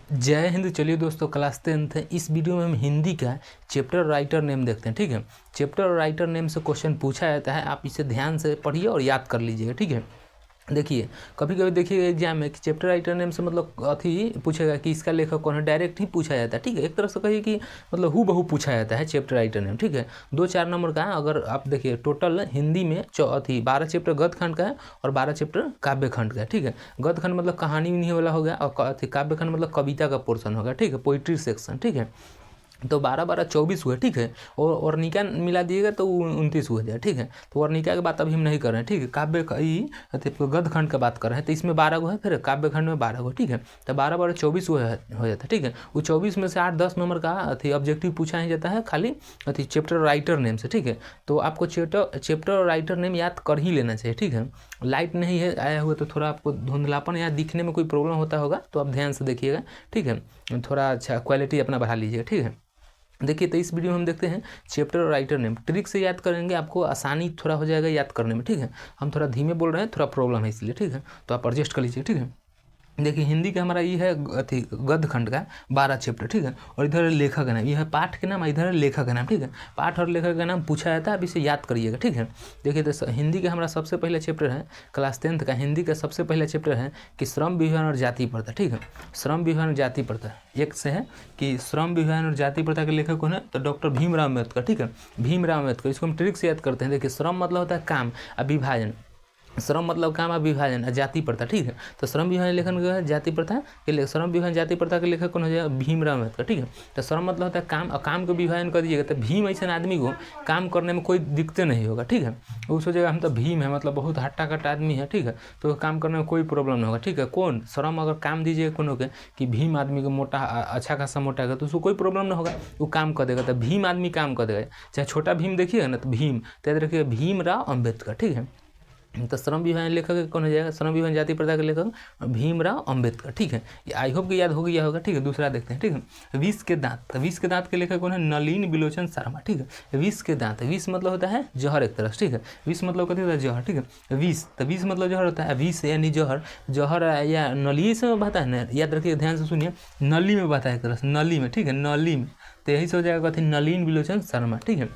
जय हिंद। चलिए दोस्तों, क्लास 10th है। इस वीडियो में हम हिंदी का चैप्टर राइटर नेम देखते हैं। ठीक है, चैप्टर राइटर नेम से क्वेश्चन पूछा जाता है, आप इसे ध्यान से पढ़िए और याद कर लीजिएगा। ठीक है, देखिए कभी कभी देखिए एग्जाम में कि चैप्टर राइटर नेम से मतलब अथी पूछेगा कि इसका लेखक कौन है, डायरेक्ट ही पूछा जाता है। ठीक है, एक तरह से कहिए कि मतलब हू बहू पूछा जाता है चैप्टर राइटर नेम। ठीक है, 2-4 नंबर का है। अगर आप देखिए टोटल हिंदी में 12 चैप्टर गद्य खंड का है और 12 चैप्टर काव्य खंड का है। ठीक है, गद्य खंड मतलब कहानी उन्हीं वाला हो गया और काव्य खंड मतलब कविता का पोर्सन होगा। ठीक है, पोइट्री सेक्शन। ठीक है, तो 12-12 24 हुए। ठीक है, और वर्णिका मिला दिएगा तो 29 हो जाए। ठीक है, तो वर्णिका की बात अभी हम नहीं कर रहे हैं। ठीक है, काव्य गद्य खंड का बात कर रहे हैं, तो इसमें 12 गो है, फिर काव्य खंड में 12 गो। ठीक है, तो 12-12 24 हो जाता है। ठीक है, वो 24 में से 8-10 नंबर का ऑब्जेक्टिव पूछा ही जाता है खाली चैप्टर राइटर नेम से। ठीक है, तो आपको चैप्टर राइटर नेम याद कर ही लेना चाहिए। ठीक है, लाइट नहीं है आया हुआ तो थोड़ा आपको धुंधलापन या दिखने में कोई प्रॉब्लम होता होगा तो आप ध्यान से देखिएगा। ठीक है, थोड़ा अच्छा क्वालिटी अपना बढ़ा लीजिएगा। ठीक है, देखिए तो इस वीडियो में हम देखते हैं चैप्टर राइटर नेम। ट्रिक से याद करेंगे, आपको आसानी थोड़ा हो जाएगा याद करने में। ठीक है, हम थोड़ा धीमे बोल रहे हैं, थोड़ा प्रॉब्लम है इसलिए। ठीक है, तो आप एडजस्ट कर लीजिए। ठीक है, देखिए हिंदी का हमारा ये है गद्य खंड का 12 चैप्टर। ठीक है, और इधर लेखक का नाम, ये है पाठ के नाम, इधर लेखक का नाम। ठीक है, पाठ और लेखक का नाम पूछा जाता है, अब इसे याद करिएगा। ठीक है, देखिए तो हिंदी का हमारा सबसे पहला चैप्टर है क्लास 10th का हिंदी का सबसे पहला चैप्टर है कि श्रम विभाजन और जाति प्रथा। ठीक है, श्रम विभाजन और जाति प्रथा एक से है कि श्रम विभाजन और जाति प्रथा के लेखक कौन है, तो डॉक्टर भीमराव अम्बेडकर। ठीक है, भीमराव अम्बेडकर, इसको हम ट्रिक से याद करते हैं। देखिए श्रम मतलब होता है काम और विभाजन, श्रम मतलब काम और विभाजन और जाति प्रथा। ठीक है, तो श्रम विभाजन लेखन जो है जाति प्रथा के लिए, श्रम विभाजन जाति प्रथा के लेखक कौन हो जाएगा, भीमराव अम्बेडकर। ठीक है, तो श्रम मतलब होता है काम और काम को विभाजन कर दीजिएगा तो भीम ऐसे आदमी को काम करने में कोई दिक्कत नहीं होगा। ठीक है, वो सोचेगा हम तो भीम है, मतलब बहुत हट्टा कट्टा आदमी है। ठीक है, तो काम करने में कोई प्रॉब्लम नहीं होगा। ठीक है, कौन श्रम अगर काम दीजिएगा कौन होगा कि भीम आदमी को मोटा अच्छा खासा मोटा है तो उसको कोई प्रॉब्लम नहीं होगा, वो काम कर देगा। तो भीम आदमी काम कर देगा, चाहे छोटा भीम देखिएगा ना तो भीम, तो याद रखिएगा भीमराव अम्बेडकर। ठीक है, तो श्रम विभाजन लेखक कौन हो जाएगा, श्रम विभाजन जाति प्रथा के लेखक भीमराव अम्बेडकर। ठीक है, ये आई होप कि याद हो गया होगा। ठीक है, दूसरा देखते हैं। ठीक है, विष के दांत, तो विष के दांत के लेखक कौन है, नलिन बिलोचन शर्मा। ठीक है, विष के दांत, विष मतलब होता है जहर एक तरह से। ठीक है, विष मतलब कहते हैं जहर। ठीक है, विष, तो विष मतलब जहर होता है, विष यानी जहर, जहर या नली से में बहता है ना, याद रखिए ध्यान से सुनिए, नली में बहता है एक तरह से, नली में। ठीक है, नली में, तो यही से हो जाएगा कथी, नलिन बिलोचन शर्मा। ठीक है,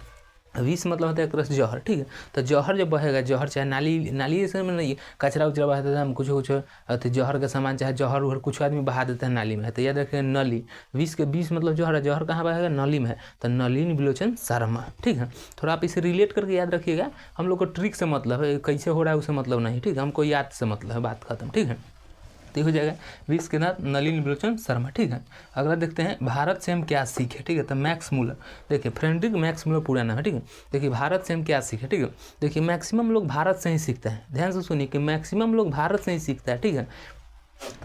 विष मतलब होता है एक तरह से जहर। ठीक है, तो जहर जब बहेगा, जहर चाहे नाली, नाली ऐसे में नहीं, कचरा उचरा बहा देता है, हम कुछ जहर का सामान चाहे जहर उहर कुछ आदमी बहा देते हैं नाली में, तो याद रखें नली, विष के विष मतलब जहर है, जहर कहाँ बहेगा, नली में है, तो नलिन बिलोचन शर्मा। ठीक है, थोड़ा आप इसे रिलेट करके याद रखिएगा। हम लोग को ट्रिक से मतलब है, कैसे हो रहा है उसे मतलब नहीं। ठीक है, हमको याद से मतलब है, बात खत्म। ठीक है, तो हो जाएगा विष के नाथ नलिन बिलोचन शर्मा। ठीक है, अगला देखते हैं भारत से हम क्या सीखे। ठीक है, तो मैक्स मूलर, देखिए फ्रेडरिक मैक्स मूलर पूरा नाम है। ठीक है, देखिए भारत से हम क्या सीखे। ठीक है, देखिए मैक्सिमम लोग भारत से ही सीखते हैं, ध्यान से सुनिए कि मैक्सिमम लोग भारत से ही सीखता है। ठीक है,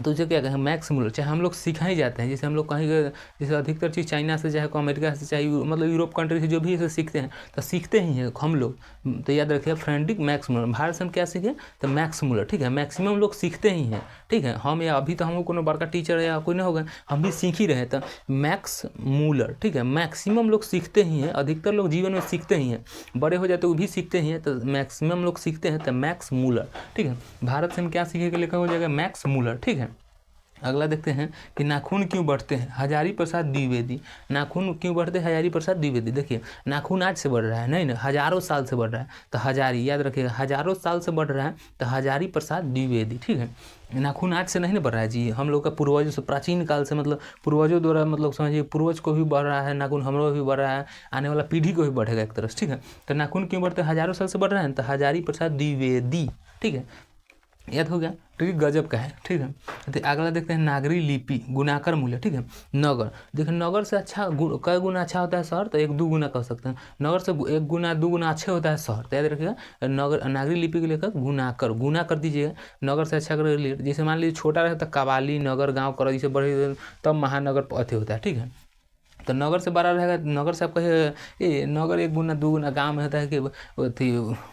तो उसे क्या कहें, मैक्स मूलर, चाहे हम लोग सिखा ही जाते हैं, जैसे हम लोग कहीं जैसे अधिकतर चीज़ चाइना से चाहे अमेरिका से चाहे मतलब यूरोप कंट्री से जो भी इसे सीखते हैं तो सीखते ही हैं हम लोग। तो याद रखिए फ्रेडरिक मैक्स मूलर, भारत से हम क्या सीखे, तो मैक्स मूलर। ठीक है, मैक्सिमम लोग सीखते ही हैं। ठीक है, हम या अभी तो हमको कोनो बड़का टीचर या कोई नहीं होगा, हम भी सीख ही रहे हैं, तो मैक्स मूलर। ठीक है, मैक्सिमम लोग सीखते ही हैं, अधिकतर लोग जीवन में सीखते ही हैं, बड़े हो जाते तो वो भी सीखते ही हैं, तो मैक्सिमम लोग सीखते हैं, तो मैक्स मूलर। ठीक है, भारत से हम क्या सीखे के लिखा हो जाएगा मैक्स मूलर। ठीक है, अगला देखते हैं कि नाखून क्यों बढ़ते हैं, हजारी प्रसाद द्विवेदी। नाखून क्यों बढ़ते हैं, हजारी प्रसाद द्विवेदी। देखिए नाखून आज से बढ़ रहा है, नहीं ना, हजारों साल से बढ़ रहा है, तो हजारी, याद रखिएगा हजारों साल से बढ़ रहा है, तो हजारी प्रसाद द्विवेदी। ठीक है, नाखून आज से नहीं ना बढ़ रहा है जी, हम लोग का पूर्वजों से प्राचीन काल से, मतलब पूर्वजों द्वारा, मतलब समझिए पूर्वज को भी बढ़ रहा है नाखून, हम लोग भी बढ़ रहा है, आने वाला पीढ़ी को भी बढ़ेगा एक तरह से। ठीक है, तो नाखून क्यों बढ़ते हैं, हजारों साल से बढ़ रहा है, तो हजारी प्रसाद द्विवेदी। ठीक है, याद हो गया, ट्रिक गजब का है। ठीक है, तो अगला देखते हैं नागरी लिपि गुणाकर मूल्य। ठीक है, नगर, देखिए नगर से अच्छा कई गुना अच्छा होता है शहर, तो 1-2 गुना कह सकते हैं, नगर से 1 गुना 2 गुना अच्छे होता है शहर, तो याद रखिएगा नगर, नागरी लिपि के लेकर गुणाकर, गुना कर दीजिएगा, नगर से अच्छा कर, जैसे मान लीजिए छोटा रहे तो कवाली नगर गाँव कर, जैसे बड़े तब महानगर अथी होता है। ठीक है, तो नगर से बड़ा रहेगा, नगर से आप कहे ये नगर 1 गुना 2 गुना, गाँव में होता है कि अथी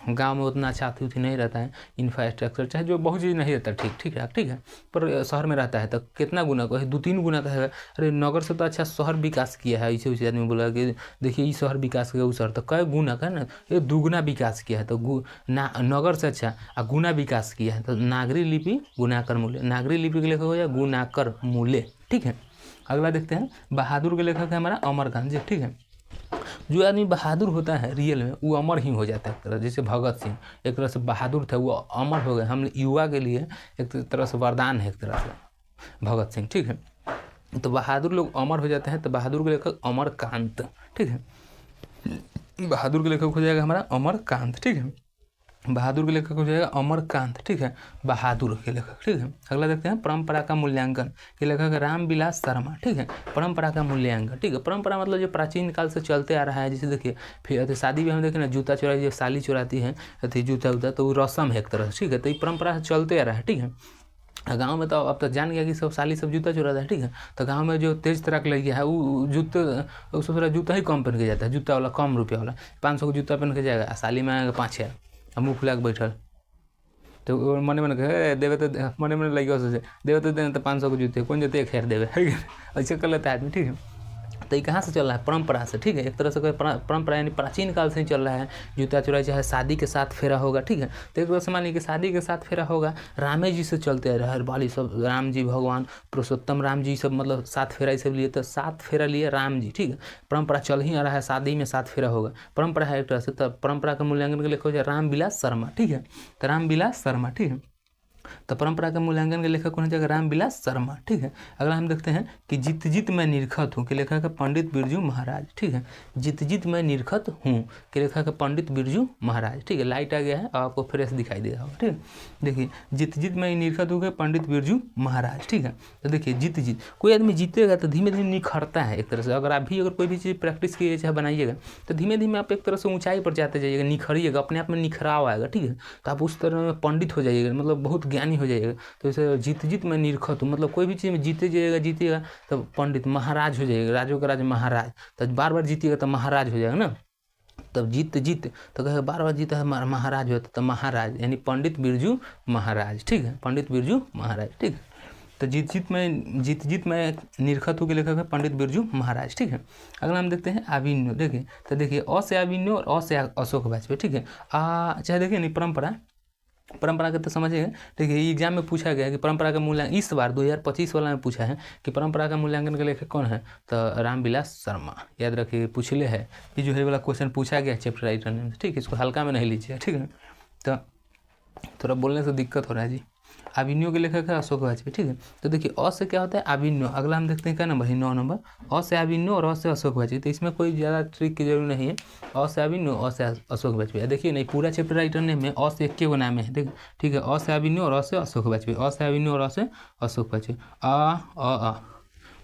गाँव में उतना अच्छा अथी नहीं रहता है, इंफ्रास्ट्रक्चर चाहे जो बहुत चीज़ नहीं रहता, ठीक है। ठीक है, पर शहर में रहता है तो कितना गुना कहे, 2-3 गुना का है। अरे नगर से तो अच्छा शहर विकास किया है, ऐसे उसे आदमी बोला कि देखिए ये शहर विकास किया, उस शहर तो कई गुना का ना, ये 2 गुना विकास किया है, तो नगर से अच्छा गुना विकास किया है, तो नागरी लिपि गुणाकर मूल्य, नागरी लिपि के लेकर हो जाए गुणाकर मूल्य। ठीक है, अगला देखते हैं, बहादुर के लेखक है हमारा अमरकांत जी, ठीक है। जो आदमी बहादुर होता है रियल में वो अमर ही हो जाता है एक तरह, जैसे भगत सिंह एक तरह से बहादुर थे, वो अमर हो गए। हम युवा के लिए एक तरह से वरदान है एक तरह से भगत सिंह, ठीक है। तो बहादुर लोग अमर हो जाते हैं, तो बहादुर के लेखक अमरकांत, ठीक है। बहादुर के लेखक हो जाएगा हमारा अमरकांत, ठीक है। बहादुर के लेखक हो जाएगा अमरकांत, ठीक है, बहादुर के लेखक, ठीक है। अगला देखते हैं, परंपरा का मूल्यांकन के लेखक रामविलास शर्मा, ठीक है। परंपरा का मूल्यांकन, ठीक है। परंपरा मतलब जो प्राचीन काल से चलते आ रहा है, जैसे देखिए फिर शादी में हम देखें ना, जूता चुराई, जब साली चुराती है जूता उता, तो वो रस्म है एक तरह से, ठीक है। तो ये परंपरा चलते आ रहा है, ठीक है। गांव में तो अब तक जान गया कि सब साली सब जूता चुराता है, ठीक है। तो गांव में जो तेज तरह का लड़किया है वो उसको थोड़ा जूता ही कम पहन के जाता है, जूता वाला कम रुपया वाला 500 का जूता पहन के जाएगा, साली में आएगा 5,000, अब मुँह फुला के बैठल। तो मने मन कहे देवे, तो मने मन लगे सोचे देवे तो देने, तो 500 के जूते कौन जूते 1,000 देवे, ऐसे कर लेता है आदमी, ठीक है। तो ये कहाँ से चल रहा है? परंपरा से, ठीक है। एक तरह से परंपरा यानी प्राचीन काल से ही चल रहा है। जूता चुराई चाहे शादी के साथ फेरा होगा, ठीक है। तो एक तरह से मानिए कि शादी के साथ फेरा होगा, रामे जी से चलते आ रहा है बाली सब, राम जी भगवान पुरुषोत्तम राम जी सब, मतलब 7 फेरा ये सब लिए, तो 7 फेरा लिए राम जी, ठीक है। परंपरा चल ही आ रहा है, शादी में 7 फेरा होगा, परंपरा है एक तरह से। तो परंपरा का मूल्यांकन के लेखक हो जाए रामविलास शर्मा, ठीक है। तो रामविलास शर्मा, ठीक है। तो परंपरा का मूल्यांकन के लेखक कौन हो जाएगा? रामविलास शर्मा, ठीक है। अगला हम देखते हैं कि जित जित मैं निरखत हूँ के लेखक है पंडित बिरजू महाराज, ठीक है। जित जित मैं निरखत हूँ के लेखक है पंडित बिरजू महाराज, ठीक है। लाइट आ गया है, आपको फ्रेश दिखाई दे रहा होगा, ठीक है। देखिए जित जित मैं निरखत हूँ के पंडित बिरजू महाराज, ठीक है। तो देखिए जित जित, कोई आदमी जीतेगा तो धीमे धीमे निखरता है एक तरह से। अगर आप भी अगर कोई भी चीज़ प्रैक्टिस कीजिए चाहे बनाइएगा, तो धीमे धीमे आप एक तरह से ऊंचाई पर जाते जाइएगा, निखरिएगा, अपने आप में निखराव आएगा, ठीक है। तो आप उस तरह में पंडित हो जाइएगा, मतलब बहुत ज्ञानी हो जाइएगा। तो इसे जीत जीत में निरखत हूँ, मतलब कोई भी चीज़ में जीते जाइएगा तो पंडित महाराज हो जाइएगा, राजों का राज महाराज। तो बार बार जीतिएगा तो महाराज हो जाएगा ना। तब जीत जीत तो कहे बार बार जीता है महाराज होता, तो महाराज यानी पंडित बिरजू महाराज, ठीक है। पंडित बिरजू महाराज, ठीक है। तो जीत जीत में निरखत हूँ के लेखक है पंडित बिरजू महाराज, ठीक है। अगला हम देखते हैं आविन्यो, देखिए तो देखिए अ से आविन्यो और अ से अशोक वाजपेयी, ठीक है। चाहे देखिए नहीं परंपरा के तो समझिएगा, देखिए एग्जाम में पूछा गया कि परंपरा का मूल्यांकन इस बार 2025 वाला में पूछा है कि परंपरा का मूल्यांकन के लेखक कौन है? तो रामविलास शर्मा, याद रखिए पूछले है, ये जो है वाला क्वेश्चन पूछा गया चैप्टर राइटर नेम से, ठीक है। इसको हल्का में नहीं लीजिएगा, ठीक है। तो थोड़ा बोलने से दिक्कत हो रहा है जी। आविन्यो के लेखक है अशोक वाजपेयी, ठीक है। तो देखिए अ से क्या होता है? आविन्यो। अगला हम देखते हैं क्या नंबर है? 9 नंबर, अ से आविन्यो और अ से अशोक वाजपेयी। तो इसमें कोई ज़्यादा ट्रिक की जरूरत नहीं है, अ से आविन्यो, अ से अशोक वाजपेयी। देखिए नहीं पूरा चैप्टर राइटर नेम में अ से 1 नाम है, देखिए, ठीक है। अ से आविन्यो और अ से अशोक वाजपेयी, अ से आविन्यो और अ से अशोक वाजपेयी।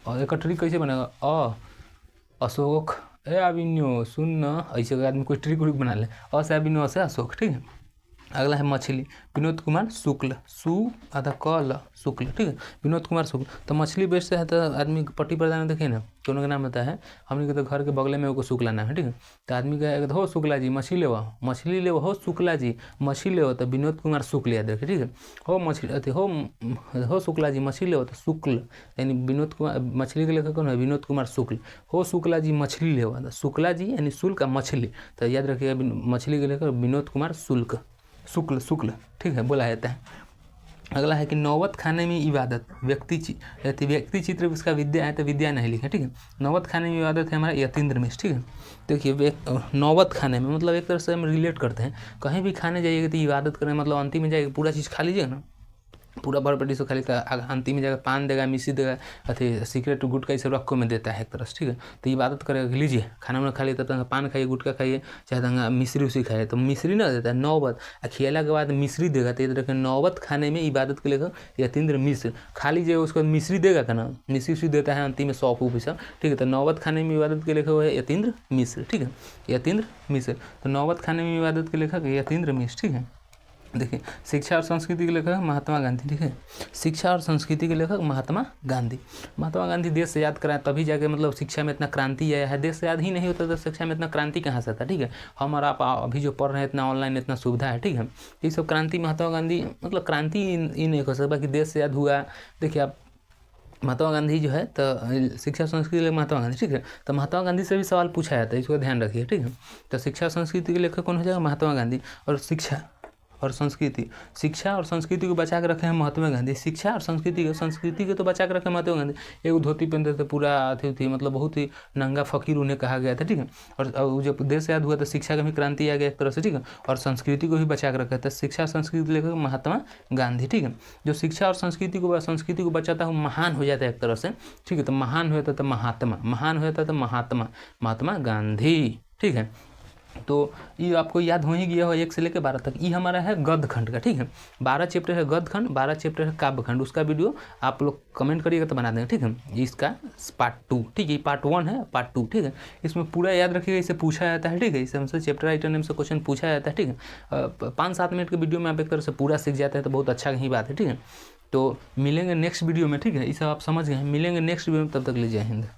और एक ट्रिक कैसे बनेगा? अशोक ए आविन्यो सुन, ऐसे आदमी कोई ट्रिक व्रिक बना ले, अ से आविन्यो अ से अशोक, ठीक है। अगला है मछली, विनोद कुमार शुक्ल, आधा कल शुक्ल, ठीक है। विनोद कुमार शुक्ल। तो मछली बेचते हैं तो आदमी पट्टी प्रदान देखिए ना, दोनों का नाम होता है, हमने के तो घर के बगले में वो शुक्ला नाम है, ठीक है। तो आदमी का हो शुक्ला जी मछली ले हो शुक्ला जी मछली ले, तो विनोद कुमार शुक्ल याद रखिए, ठीक है। हो मछली अति हो शुक्ला जी मछली ले, तो शुक्ल यानी विनोद कुमार, मछली के लेखक कौन है? विनोद कुमार शुक्ल। हो शुक्ला जी मछली ले, तो शुक्ला जी यानी शुल्क मछली, तो याद रखिएगा मछली के लेखक विनोद कुमार शुक्ल, ठीक है, बोला जाता है। अगला है कि नौबत खाने में इबादत, व्यक्ति चित्र उसका विद्या है तो विद्या नहीं लिखा, ठीक है। नौबत खाने में इबादत है हमारा यतीन्द्र मिश्र, ठीक है। देखिए नौबत खाने में मतलब एक तरह से हम रिलेट करते हैं, कहीं भी खाने जाइएगा तो इबादत करें, मतलब अंतिम में जाएगा पूरा चीज़ खा लीजिएगा ना, पूरा भर पेटी से खाली, अंतिम में जाकर पान देगा, मिश्री देगा, अथी सिगरेट गुटखा ये सब रखो में देता है एक तरह से, ठीक है। तो इबादत करेगा, लीजिए खाना वाना खा लिया तो पान खाइए, गुटखा खाइए, चाहे दंगा मिश्री उसी खाइए, तो मिश्री ना देता है नौबत, खिला के बाद मिश्री देगा, तो ये तरह नौबत खाने में इबादत के लेकर यतीन्द्र मिश्र, खा लीजिए उसको मिश्री देगा का ना, मिश्री उसी देता है अंतिम में सौंफ ऊप सब, ठीक है। तो नौबत खाने में इबादत के लेखक है यतीन्द्र मिश्र, ठीक है, यतीन्द्र मिश्र। तो नौबत खाने में इबादत के लेखक यतीन्द्र मिश्र, ठीक है। देखिए शिक्षा और संस्कृति के लेखक महात्मा गांधी, ठीक है। शिक्षा और संस्कृति के लेखक महात्मा गांधी देश से याद कराएं तभी जाके मतलब शिक्षा में इतना क्रांति आया है, देश से याद ही नहीं होता तो शिक्षा में इतना क्रांति कहाँ से आता, ठीक है। हम और आप अभी जो पढ़ रहे हैं इतना ऑनलाइन इतना सुविधा है, ठीक है। ये सब क्रांति महात्मा गांधी मतलब क्रांति ही नहीं हो सकता कि देश से याद हुआ। देखिए आप महात्मा गांधी जो है तो शिक्षा संस्कृति के महात्मा गांधी, ठीक है। तो महात्मा गांधी से भी सवाल पूछा जाता है, इसको ध्यान रखिए, ठीक है। तो शिक्षा संस्कृति के लेखक कौन हो जाएगा? महात्मा गांधी। और शिक्षा और संस्कृति। शिक्षा और संस्कृति को बचा के रखे हैं महात्मा गांधी। शिक्षा और संस्कृति को तो बचा के रखे महात्मा गांधी। एक धोती पहनते थे, पूरा अथी थी, मतलब बहुत ही नंगा फकीर उन्हें कहा गया था, ठीक है। और जब देश आज़ाद हुआ तो शिक्षा का भी क्रांति आ गया एक तरह से, ठीक है। और संस्कृति को भी बचा के रखा था, शिक्षा संस्कृति लेकर महात्मा गांधी, ठीक है। जो शिक्षा और संस्कृति को बचाता है महान हो जाता है एक तरह से, ठीक है। तो महान होता था महात्मा गांधी, ठीक है। तो ये आपको याद हो ही गया हो 1 से लेकर 12 तक। ये हमारा है गद्य खंड का, ठीक है। 12 चैप्टर है गद्य खंड, 12 चैप्टर है काव्य खंड। उसका वीडियो आप लोग कमेंट करिएगा तो बना देंगे, ठीक है। इसका पार्ट 2, ठीक है। पार्ट 1 है, पार्ट 2, ठीक है। इसमें पूरा याद रखिएगा, इसे पूछा जाता है, ठीक है। इससे हमसे चैप्टर राइटर नेम से क्वेश्चन पूछा जाता है, ठीक है। 5-7 मिनट के वीडियो में आप एक तरह से पूरा सीख जाते हैं तो बहुत अच्छा ही बात है, ठीक है। तो मिलेंगे नेक्स्ट वीडियो में, ठीक है। इसे आप समझ गए हैं, मिलेंगे नेक्स्ट वीडियो में, तब तक ले जय हिंद।